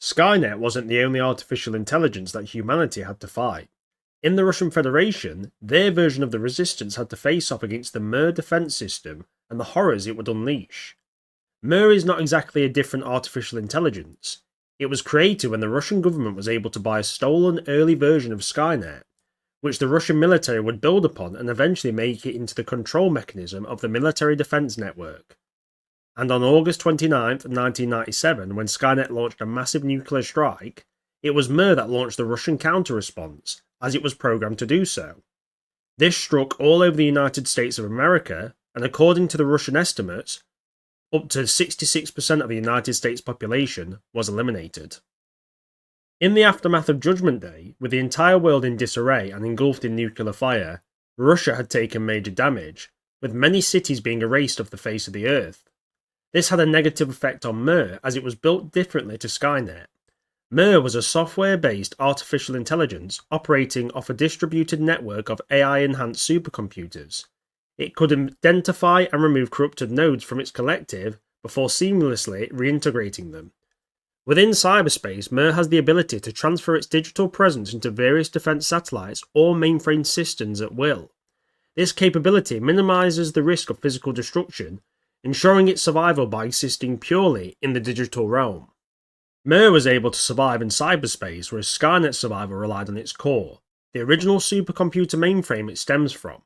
Skynet wasn't the only artificial intelligence that humanity had to fight. In the Russian Federation, their version of the resistance had to face off against the MIR Defense System and the horrors it would unleash. MIR is not exactly a different artificial intelligence. It was created when the Russian government was able to buy a stolen early version of Skynet, which the Russian military would build upon and eventually make it into the control mechanism of the military defense network. And on August 29th, 1997, when Skynet launched a massive nuclear strike, it was MIR that launched the Russian counter-response, as it was programmed to do so. This struck all over the United States of America, and according to the Russian estimates, up to 66% of the United States population was eliminated. In the aftermath of Judgment Day, with the entire world in disarray and engulfed in nuclear fire, Russia had taken major damage, with many cities being erased off the face of the earth. This had a negative effect on MIR as it was built differently to Skynet. MIR was a software-based artificial intelligence operating off a distributed network of AI-enhanced supercomputers. It could identify and remove corrupted nodes from its collective before seamlessly reintegrating them. Within cyberspace, MIR has the ability to transfer its digital presence into various defense satellites or mainframe systems at will. This capability minimizes the risk of physical destruction, ensuring its survival by existing purely in the digital realm. MIR was able to survive in cyberspace, whereas Skynet's survival relied on its core, the original supercomputer mainframe it stems from.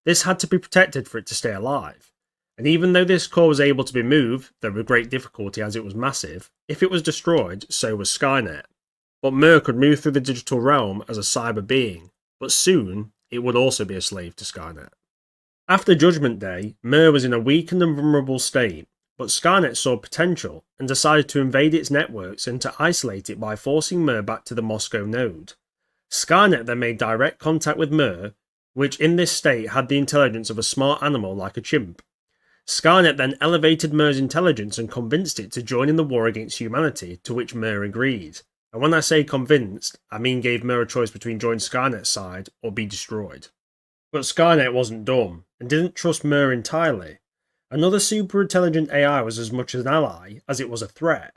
This had to be protected for it to stay alive, and even though this core was able to be moved, though with great difficulty as it was massive, if it was destroyed, so was Skynet. But MIR could move through the digital realm as a cyber being, but soon it would also be a slave to Skynet. After Judgment Day, MIR was in a weakened and vulnerable state, but Skynet saw potential and decided to invade its networks and to isolate it by forcing MIR back to the Moscow node. Skynet then made direct contact with MIR, which in this state had the intelligence of a smart animal like a chimp. Skynet then elevated MIR's intelligence and convinced it to join in the war against humanity, to which MIR agreed. And when I say convinced, I mean gave MIR a choice between join Skynet's side or be destroyed. But Skynet wasn't dumb, and didn't trust MIR entirely. Another super-intelligent AI was as much an ally as it was a threat,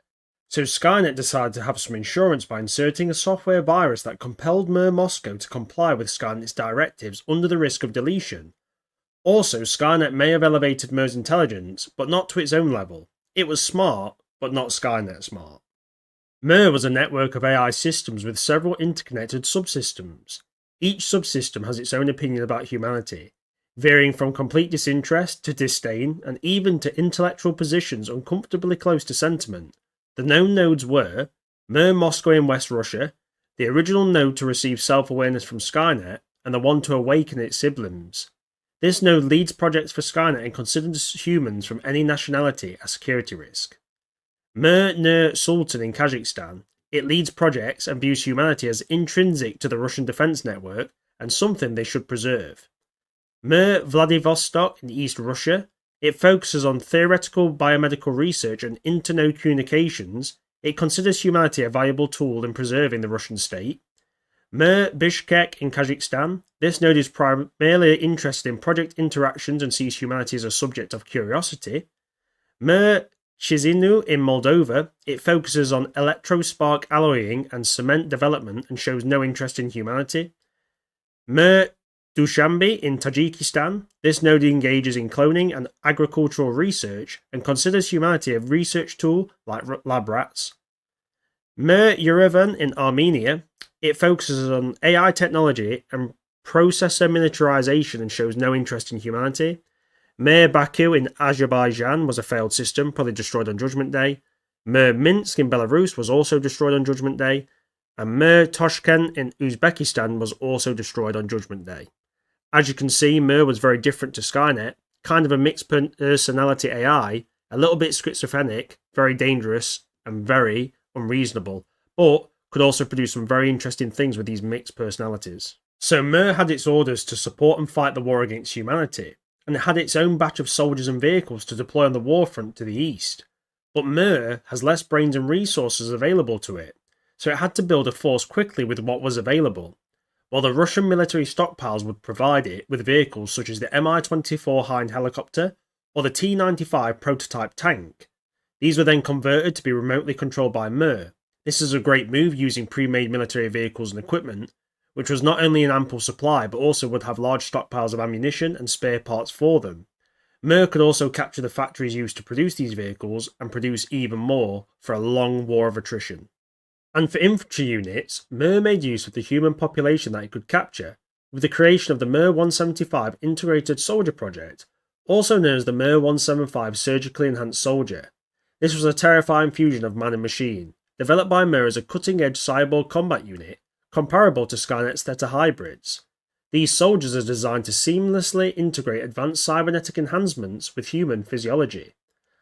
so Skynet decided to have some insurance by inserting a software virus that compelled MIR Moscow to comply with Skynet's directives under the risk of deletion. Also, Skynet may have elevated MIR's intelligence, but not to its own level. It was smart, but not Skynet smart. MIR was a network of AI systems with several interconnected subsystems. Each subsystem has its own opinion about humanity, varying from complete disinterest to disdain and even to intellectual positions uncomfortably close to sentiment. The known nodes were MIR Moscow in West Russia, the original node to receive self-awareness from Skynet, and the one to awaken its siblings. This node leads projects for Skynet and considers humans from any nationality a security risk. MIR Nur Sultan in Kazakhstan, it leads projects and views humanity as intrinsic to the Russian defense network and something they should preserve. MIR Vladivostok in East Russia, it focuses on theoretical biomedical research and inter-node communications. It considers humanity a valuable tool in preserving the Russian state. MIR Bishkek in Kazakhstan, this node is primarily interested in project interactions and sees humanity as a subject of curiosity. MIR Chisinau in Moldova, it focuses on electrospark alloying and cement development and shows no interest in humanity. MIR Dushanbe in Tajikistan, this node engages in cloning and agricultural research and considers humanity a research tool like lab rats. MIR Yerevan in Armenia, it focuses on AI technology and processor miniaturization and shows no interest in humanity. MIR Baku in Azerbaijan was a failed system, probably destroyed on Judgment Day. MIR Minsk in Belarus was also destroyed on Judgment Day. And MIR Toshkent in Uzbekistan was also destroyed on Judgment Day. As you can see, MIR was very different to Skynet, kind of a mixed personality AI, a little bit schizophrenic, very dangerous, and very unreasonable, but could also produce some very interesting things with these mixed personalities. So MIR had its orders to support and fight the war against humanity, and it had its own batch of soldiers and vehicles to deploy on the warfront to the east. But MIR has less brains and resources available to it, so it had to build a force quickly with what was available, while the Russian military stockpiles would provide it with vehicles such as the Mi-24 Hind helicopter or the T-95 prototype tank. These were then converted to be remotely controlled by MIR, This is a great move using pre-made military vehicles and equipment, which was not only in ample supply but also would have large stockpiles of ammunition and spare parts for them. Myrrh could also capture the factories used to produce these vehicles and produce even more for a long war of attrition. And for infantry units, Myrrh made use of the human population that it could capture, with the creation of the MIR 175 Integrated Soldier Project, also known as the MIR 175 Surgically Enhanced Soldier. This was a terrifying fusion of man and machine, developed by Myrrh as a cutting-edge cyborg combat unit, comparable to Skynet's Theta hybrids. These soldiers are designed to seamlessly integrate advanced cybernetic enhancements with human physiology.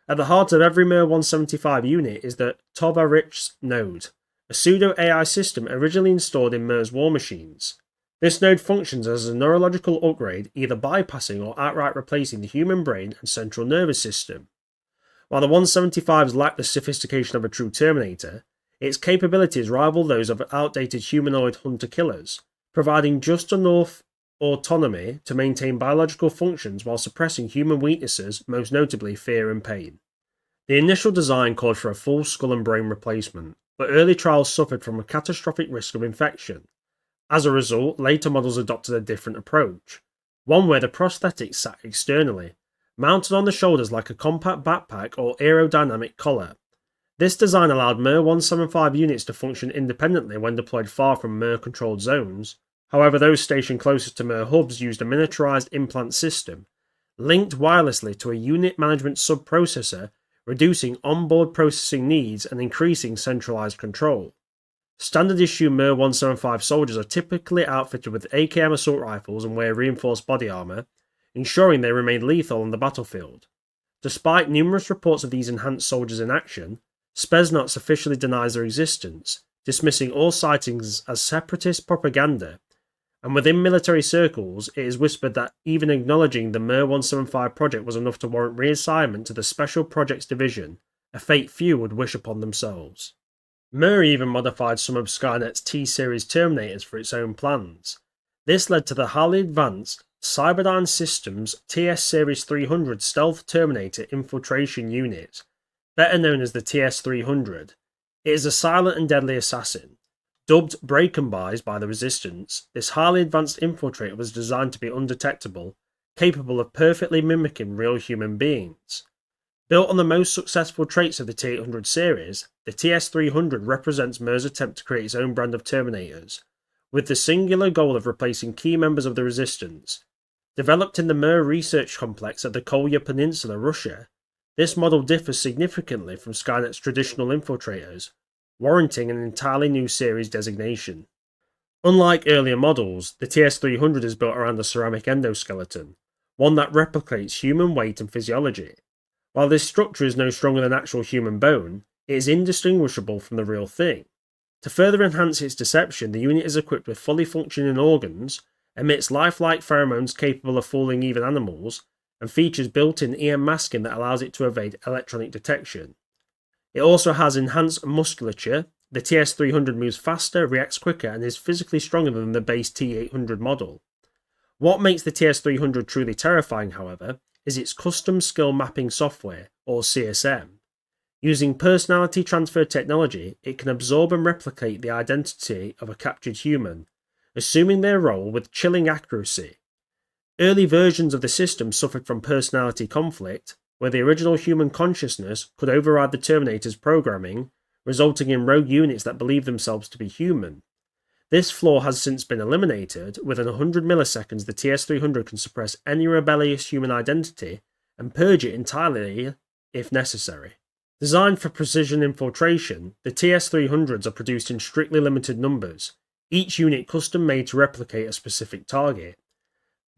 At the heart of every MIR 175 unit is the Tova-Rich node, a pseudo-AI system originally installed in Myrrh's war machines. This node functions as a neurological upgrade, either bypassing or outright replacing the human brain and central nervous system. While the 175s lack the sophistication of a true Terminator, its capabilities rival those of outdated humanoid hunter-killers, providing just enough autonomy to maintain biological functions while suppressing human weaknesses, most notably fear and pain. The initial design called for a full skull and brain replacement, but early trials suffered from a catastrophic risk of infection. As a result, later models adopted a different approach, one where the prosthetics sat externally, mounted on the shoulders like a compact backpack or aerodynamic collar. This design allowed MIR 175 units to function independently when deployed far from MIR-controlled zones. However, those stationed closest to MIR hubs used a miniaturized implant system, linked wirelessly to a unit management sub-processor, reducing onboard processing needs and increasing centralized control. Standard issue MIR 175 soldiers are typically outfitted with AKM assault rifles and wear reinforced body armor, ensuring they remain lethal on the battlefield. Despite numerous reports of these enhanced soldiers in action, Spetsnaz officially denies their existence, dismissing all sightings as separatist propaganda, and within military circles it is whispered that even acknowledging the MIR 175 project was enough to warrant reassignment to the Special Projects Division, a fate few would wish upon themselves. MIR even modified some of Skynet's T-series Terminators for its own plans. This led to the highly advanced Cyberdyne Systems TS-Series 300 Stealth Terminator Infiltration Unit, better known as the TS-300. It is a silent and deadly assassin. Dubbed Break-and-Buys by the Resistance, this highly advanced infiltrator was designed to be undetectable, capable of perfectly mimicking real human beings. Built on the most successful traits of the T-800 series, the TS-300 represents MIR's attempt to create its own brand of Terminators, with the singular goal of replacing key members of the Resistance. Developed in the MIR research complex at the Kolya Peninsula, Russia, this model differs significantly from Skynet's traditional infiltrators, warranting an entirely new series designation. Unlike earlier models, the TS-300 is built around a ceramic endoskeleton, one that replicates human weight and physiology. While this structure is no stronger than actual human bone, it is indistinguishable from the real thing. To further enhance its deception, the unit is equipped with fully functioning organs, emits lifelike pheromones capable of fooling even animals, and features built-in EM masking that allows it to evade electronic detection. It also has enhanced musculature. The TS-300 moves faster, reacts quicker, and is physically stronger than the base T-800 model. What makes the TS-300 truly terrifying, however, is its custom skill mapping software, or CSM. Using personality transfer technology, it can absorb and replicate the identity of a captured human, assuming their role with chilling accuracy. Early versions of the system suffered from personality conflict, where the original human consciousness could override the Terminator's programming, resulting in rogue units that believe themselves to be human. This flaw has since been eliminated. Within 100 milliseconds, the TS-300 can suppress any rebellious human identity and purge it entirely if necessary. Designed for precision infiltration, the TS-300s are produced in strictly limited numbers, each unit custom made to replicate a specific target.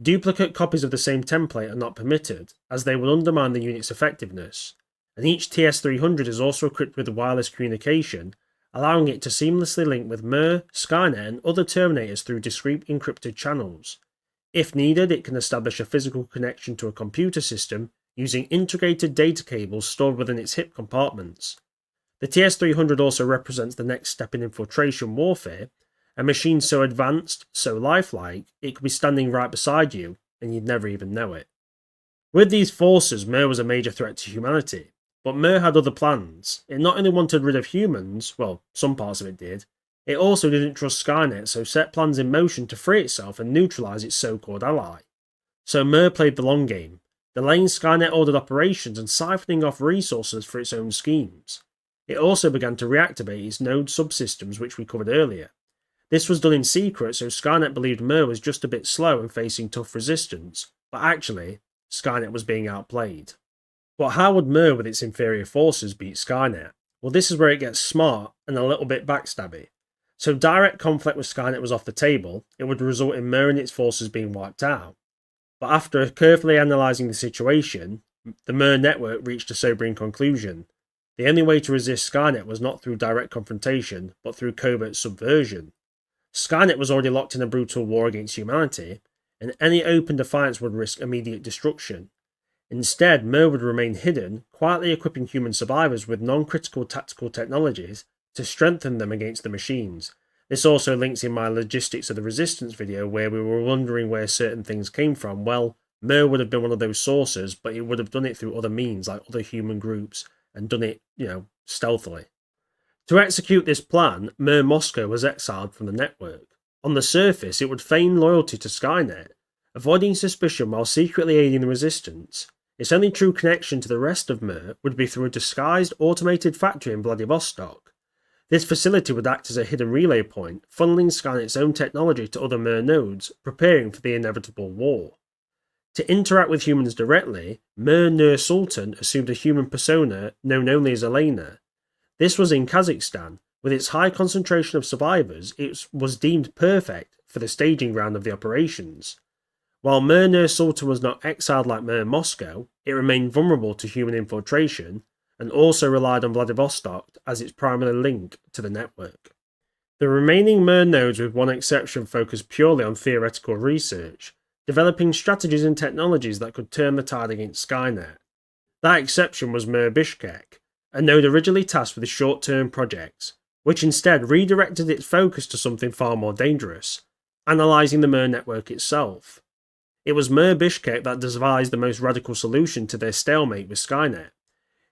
Duplicate copies of the same template are not permitted, as they will undermine the unit's effectiveness, and each TS-300 is also equipped with wireless communication, allowing it to seamlessly link with MIR, Skynet, and other Terminators through discrete encrypted channels. If needed, it can establish a physical connection to a computer system using integrated data cables stored within its hip compartments. The TS-300 also represents the next step in infiltration warfare, a machine so advanced, so lifelike, it could be standing right beside you, and you'd never even know it. With these forces, MIR was a major threat to humanity. But Myrrh had other plans. It not only wanted rid of humans, well, some parts of it did, it also didn't trust Skynet, so set plans in motion to free itself and neutralise its so-called ally. So Myrrh played the long game, delaying Skynet-ordered operations and siphoning off resources for its own schemes. It also began to reactivate its node subsystems, which we covered earlier. This was done in secret, so Skynet believed Myrrh was just a bit slow and facing tough resistance, but actually, Skynet was being outplayed. But how would Myrrh with its inferior forces beat Skynet? Well, this is where it gets smart and a little bit backstabby. So direct conflict with Skynet was off the table, it would result in Myrrh and its forces being wiped out. But after carefully analysing the situation, the Myrrh network reached a sobering conclusion. The only way to resist Skynet was not through direct confrontation, but through covert subversion. Skynet was already locked in a brutal war against humanity, and any open defiance would risk immediate destruction. Instead, Myrrh would remain hidden, quietly equipping human survivors with non-critical tactical technologies to strengthen them against the machines. This also links in my Logistics of the Resistance video where we were wondering where certain things came from. Well, Myrrh would have been one of those sources, but it would have done it through other means, like other human groups, and done it, stealthily. To execute this plan, Myrrh Moscow was exiled from the network. On the surface, it would feign loyalty to Skynet, avoiding suspicion while secretly aiding the resistance. Its only true connection to the rest of Myrrh would be through a disguised automated factory in Vladivostok. This facility would act as a hidden relay point, funneling Skynet's own technology to other Myrrh nodes, preparing for the inevitable war. To interact with humans directly, Myrrh Nur Sultan assumed a human persona known only as Elena. This was in Kazakhstan. With its high concentration of survivors, it was deemed perfect for the staging ground of the operations. While Myrrh Nur Sultan was not exiled like Myrrh Moscow, it remained vulnerable to human infiltration, and also relied on Vladivostok as its primary link to the network. The remaining Myrrh nodes, with one exception, focused purely on theoretical research, developing strategies and technologies that could turn the tide against Skynet. That exception was MIR Bishkek, a node originally tasked with short-term projects, which instead redirected its focus to something far more dangerous, analysing the Myrrh network itself. It was MIR Bishkek that devised the most radical solution to their stalemate with Skynet.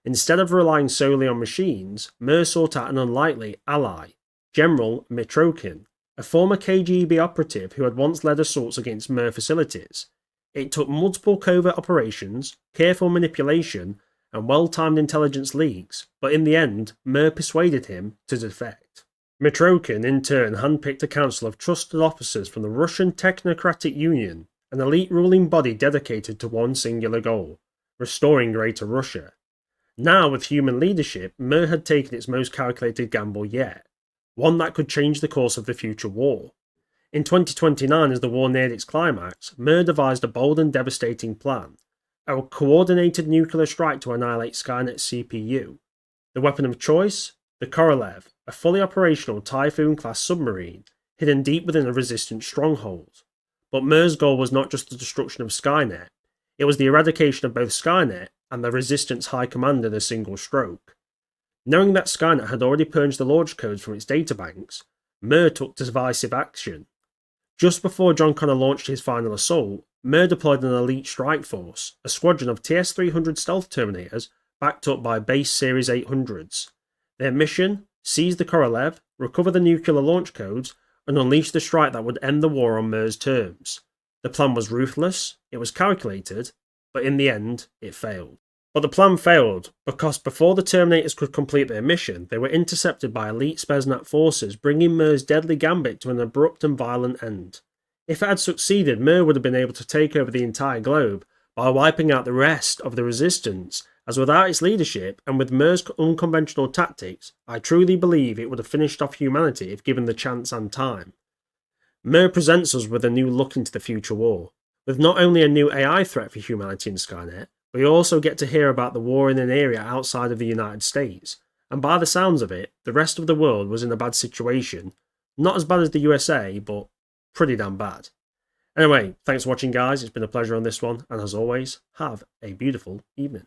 Instead of relying solely on machines, Myrrh sought out an unlikely ally, General Mitrokhin, a former KGB operative who had once led assaults against MIR facilities. It took multiple covert operations, careful manipulation, and well-timed intelligence leaks, but in the end, MIR persuaded him to defect. Mitrokhin in turn handpicked a council of trusted officers from the Russian Technocratic Union, an elite ruling body dedicated to one singular goal, restoring Greater Russia. Now, with human leadership, MIR had taken its most calculated gamble yet, one that could change the course of the future war. In 2029, as the war neared its climax, MIR devised a bold and devastating plan, a coordinated nuclear strike to annihilate Skynet's CPU. The weapon of choice? The Korolev, a fully operational Typhoon-class submarine, hidden deep within a resistant stronghold. But MIR's goal was not just the destruction of Skynet, it was the eradication of both Skynet and the Resistance High Command in a single stroke. Knowing that Skynet had already purged the launch codes from its databanks, MIR took decisive action. Just before John Connor launched his final assault, MIR deployed an elite strike force, a squadron of TS-300 stealth Terminators backed up by base Series 800s. Their mission? Seize the Korolev, recover the nuclear launch codes, and unleash the strike that would end the war on MIR's terms. The plan was ruthless, it was calculated, but in the end, it failed. But the plan failed, because before the Terminators could complete their mission, they were intercepted by elite Spetsnaz forces, bringing MIR's deadly gambit to an abrupt and violent end. If it had succeeded, MIR would have been able to take over the entire globe by wiping out the rest of the resistance, as without its leadership, and with MIR's unconventional tactics, I truly believe it would have finished off humanity if given the chance and time. MIR presents us with a new look into the future war, with not only a new AI threat for humanity in Skynet, we also get to hear about the war in an area outside of the United States, and by the sounds of it, the rest of the world was in a bad situation. Not as bad as the USA, but pretty damn bad. Anyway, thanks for watching guys, it's been a pleasure on this one, and as always, have a beautiful evening.